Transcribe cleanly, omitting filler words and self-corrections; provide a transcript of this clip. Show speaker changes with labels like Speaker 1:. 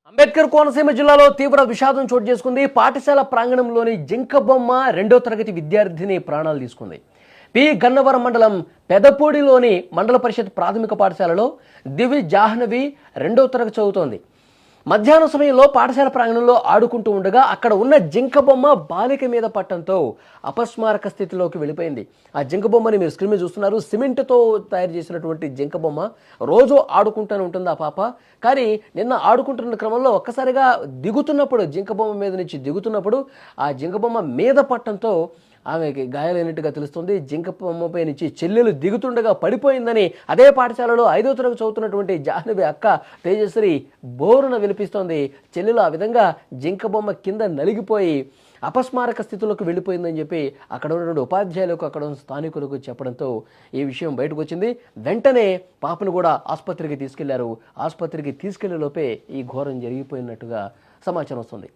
Speaker 1: అంబేద్కర్ కోనసీమ జిల్లాలో తీవ్ర విషాదం చోటు చేసుకుంది. పాఠశాల ప్రాంగణంలోని జింక బొమ్మ 2వ తరగతి విద్యార్థిని ప్రాణాలు తీసుకుంది. పి గన్నవరం మండలం పెదపూడిలోని మండల పరిషత్ ప్రాథమిక పాఠశాలలో దివి జాహ్నవి 2వ తరగతి చదువుతోంది. మధ్యాహ్నం సమయంలో పాఠశాల ప్రాంగణంలో ఆడుకుంటూ ఉండగా అక్కడ ఉన్న జింక బొమ్మ బాలిక మీద పట్టడంతో అపస్మారక స్థితిలోకి వెళ్ళిపోయింది. ఆ జింక బొమ్మని మీరు స్క్రీన్ మీద చూస్తున్నారు. సిమెంట్తో తయారు చేసినటువంటి జింక బొమ్మ. రోజు ఆడుకుంటూనే ఉంటుంది ఆ పాప. కానీ నిన్న ఆడుకుంటున్న క్రమంలో ఒక్కసారిగా దిగుతున్నప్పుడు, జింక బొమ్మ మీద నుంచి దిగుతున్నప్పుడు ఆ జింక బొమ్మ మీద పట్టడంతో ఆమెకి గాయాలైనట్టుగా తెలుస్తుంది. జింక బొమ్మపై నుంచి చెల్లెలు దిగుతుండగా పడిపోయిందని అదే పాఠశాలలో 5వ తరగతి చదువుతున్నటువంటి జాహ్నవి అక్క తేజశ్రీ బోరున వినిపిస్తోంది. చెల్లెలు ఆ విధంగా జింక బొమ్మ కింద నలిగిపోయి అపస్మారక స్థితిలోకి వెళ్ళిపోయిందని చెప్పి అక్కడ ఉన్నటువంటి ఉపాధ్యాయులకు, అక్కడ ఉన్న స్థానికులకు చెప్పడంతో ఈ విషయం బయటకు వచ్చింది. వెంటనే పాపను కూడా ఆసుపత్రికి తీసుకెళ్లారు. ఆసుపత్రికి తీసుకెళ్లే లోపే ఈ ఘోరం జరిగిపోయినట్టుగా సమాచారం వస్తుంది.